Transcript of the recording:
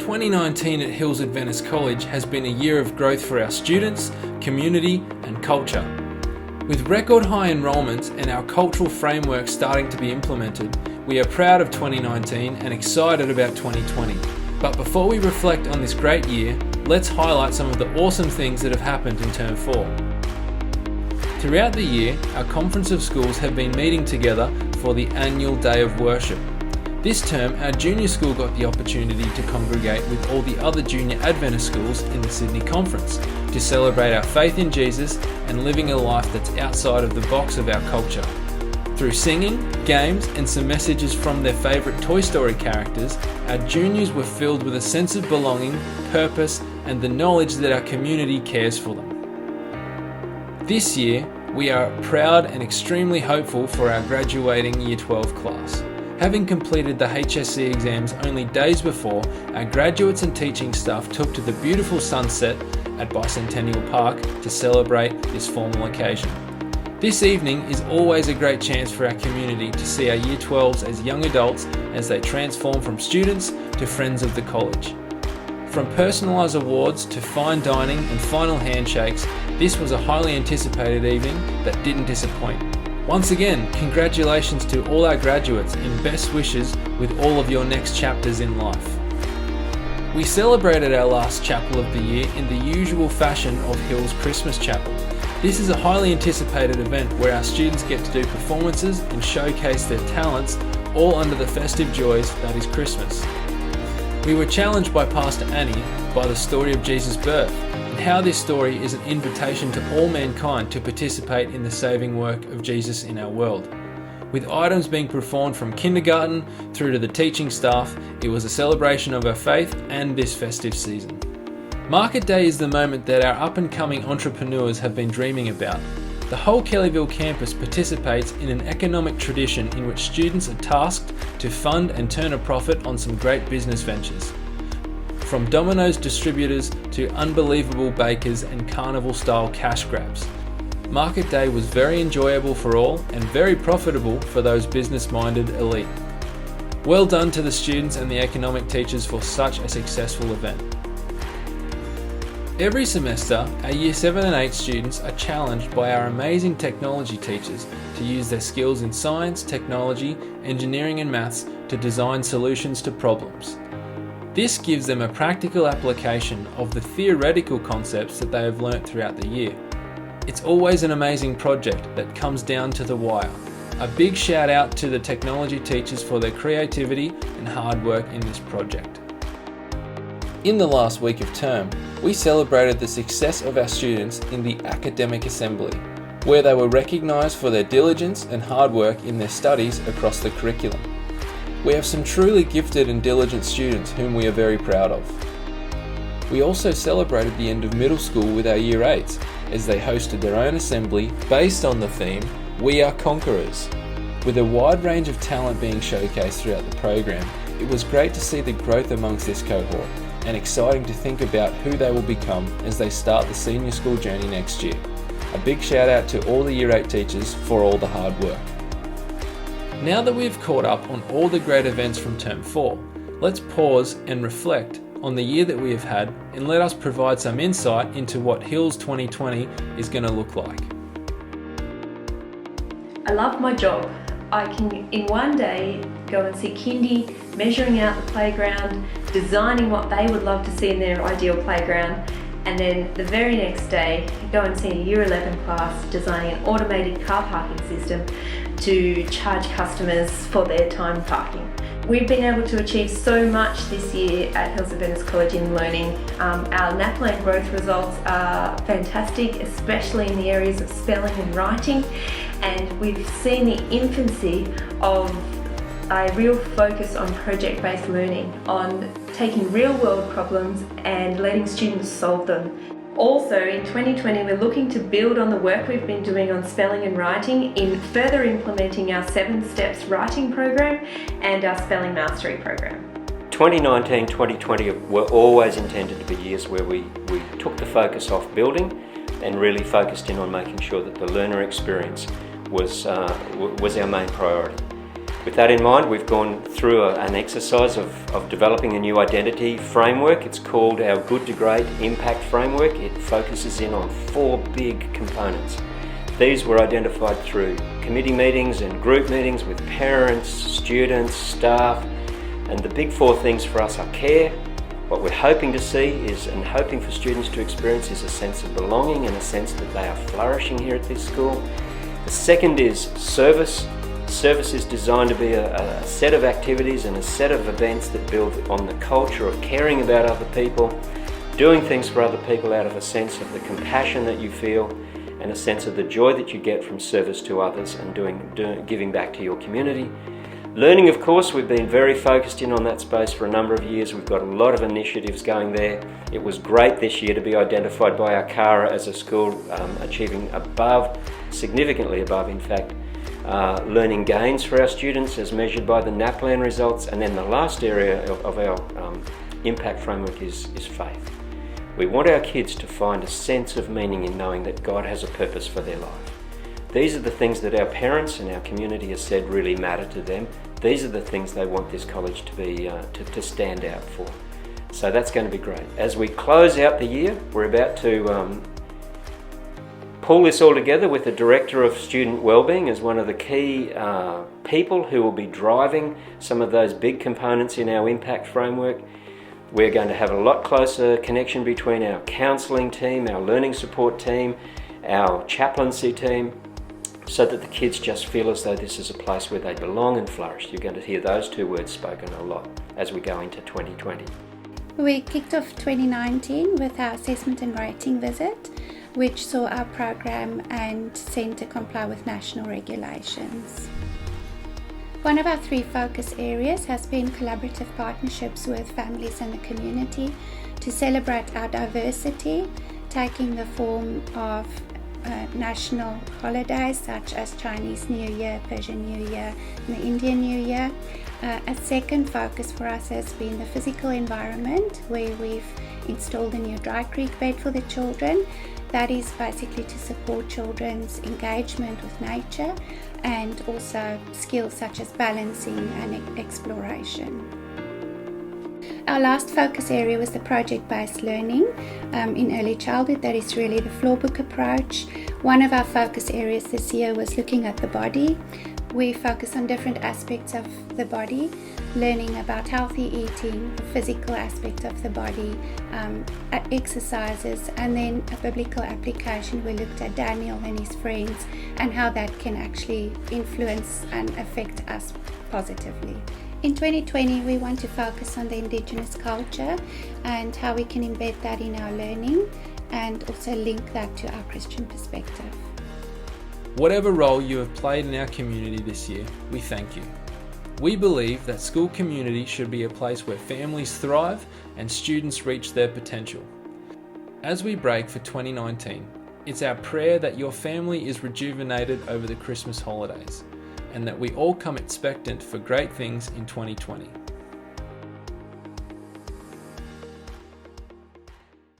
2019 at Hills Adventist College has been a year of growth for our students, community and culture. With record high enrolments and our cultural framework starting to be implemented, we are proud of 2019 and excited about 2020. But before we reflect on this great year, let's highlight some of the awesome things that have happened in Term 4. Throughout the year, our Conference of Schools have been meeting together for the annual Day of Worship. This term, our junior school got the opportunity to congregate with all the other junior Adventist schools in the Sydney Conference to celebrate our faith in Jesus and living a life that's outside of the box of our culture. Through singing, games, and some messages from their favourite Toy Story characters, our juniors were filled with a sense of belonging, purpose, and the knowledge that our community cares for them. This year, we are proud and extremely hopeful for our graduating Year 12 class. Having completed the HSC exams only days before, our graduates and teaching staff took to the beautiful sunset at Bicentennial Park to celebrate this formal occasion. This evening is always a great chance for our community to see our Year 12s as young adults as they transform from students to friends of the college. From personalised awards to fine dining and final handshakes, this was a highly anticipated evening that didn't disappoint. Once again, congratulations to all our graduates and best wishes with all of your next chapters in life. We celebrated our last chapel of the year in the usual fashion of Hills Christmas Chapel. This is a highly anticipated event where our students get to do performances and showcase their talents, all under the festive joys that is Christmas. We were challenged by Pastor Annie by the story of Jesus' birth and how this story is an invitation to all mankind to participate in the saving work of Jesus in our world. With items being performed from kindergarten through to the teaching staff, it was a celebration of our faith and this festive season. Market Day is the moment that our up-and-coming entrepreneurs have been dreaming about. The whole Kellyville campus participates in an economic tradition in which students are tasked to fund and turn a profit on some great business ventures. From Domino's distributors to unbelievable bakers and carnival-style cash grabs. Market Day was very enjoyable for all and very profitable for those business-minded elite. Well done to the students and the economic teachers for such a successful event. Every semester, our Year 7 and 8 students are challenged by our amazing technology teachers to use their skills in science, technology, engineering and maths to design solutions to problems. This gives them a practical application of the theoretical concepts that they have learnt throughout the year. It's always an amazing project that comes down to the wire. A big shout out to the technology teachers for their creativity and hard work in this project. In the last week of term, we celebrated the success of our students in the Academic Assembly, where they were recognised for their diligence and hard work in their studies across the curriculum. We have some truly gifted and diligent students whom we are very proud of. We also celebrated the end of middle school with our Year 8s, as they hosted their own assembly based on the theme, We Are Conquerors. With a wide range of talent being showcased throughout the program, it was great to see the growth amongst this cohort, and exciting to think about who they will become as they start the senior school journey next year. A big shout out to all the Year 8 teachers for all the hard work. Now that we've caught up on all the great events from Term 4, let's pause and reflect on the year that we have had and let us provide some insight into what Hills 2020 is going to look like. I love my job. I can, in one day, go and see kindy, measuring out the playground, designing what they would love to see in their ideal playground, and then the very next day, go and see a Year 11 class designing an automated car parking system to charge customers for their time parking. We've been able to achieve so much this year at Hills Adventist College in learning. Our NAPLAN growth results are fantastic, especially in the areas of spelling and writing, and we've seen the infancy of a real focus on project-based learning, on taking real-world problems and letting students solve them. Also, in 2020, we're looking to build on the work we've been doing on spelling and writing in further implementing our 7 Steps writing program and our spelling mastery program. 2019-2020 were always intended to be years where we took the focus off building and really focused in on making sure that the learner experience was our main priority. With that in mind, we've gone through an exercise of developing a new identity framework. It's called our Good to Great Impact Framework. It focuses in on 4 big components. These were identified through committee meetings and group meetings with parents, students, staff, and the big 4 things for us are care. What we're hoping to see is, and hoping for students to experience, is a sense of belonging and a sense that they are flourishing here at this school. The second is service. Service is designed to be a set of activities and a set of events that build on the culture of caring about other people, doing things for other people out of a sense of the compassion that you feel and a sense of the joy that you get from service to others and giving back to your community. Learning, of course, we've been very focused in on that space for a number of years. We've got a lot of initiatives going there. It was great this year to be identified by ACARA as a school achieving above, significantly above in fact, learning gains for our students as measured by the NAPLAN results. And then the last area of our impact framework is faith. We want our kids to find a sense of meaning in knowing that God has a purpose for their life. These are the things that our parents and our community has said really matter to them. These are the things they want this college to be to stand out for. So that's going to be great. As we close out the year, we're about to pull this all together with the Director of Student Wellbeing as one of the key people who will be driving some of those big components in our impact framework. We're going to have a lot closer connection between our counselling team, our learning support team, our chaplaincy team, so that the kids just feel as though this is a place where they belong and flourish. You're going to hear those 2 words spoken a lot as we go into 2020. We kicked off 2019 with our assessment and rating visit, which saw our program and centre comply with national regulations. One of our 3 focus areas has been collaborative partnerships with families and the community to celebrate our diversity, taking the form of national holidays such as Chinese New Year, Persian New Year, and the Indian New Year. A second focus for us has been the physical environment, where we've installed a new dry creek bed for the children. That is basically to support children's engagement with nature and also skills such as balancing and exploration. Our last focus area was the project-based learning in early childhood. That is really the floorbook approach. One of our focus areas this year was looking at the body. We focus on different aspects of the body, learning about healthy eating, the physical aspect of the body, exercises, and then a biblical application. We looked at Daniel and his friends and how that can actually influence and affect us positively. In 2020, we want to focus on the Indigenous culture and how we can embed that in our learning and also link that to our Christian perspective. Whatever role you have played in our community this year, we thank you. We believe that school community should be a place where families thrive and students reach their potential. As we break for 2019, it's our prayer that your family is rejuvenated over the Christmas holidays, and that we all come expectant for great things in 2020.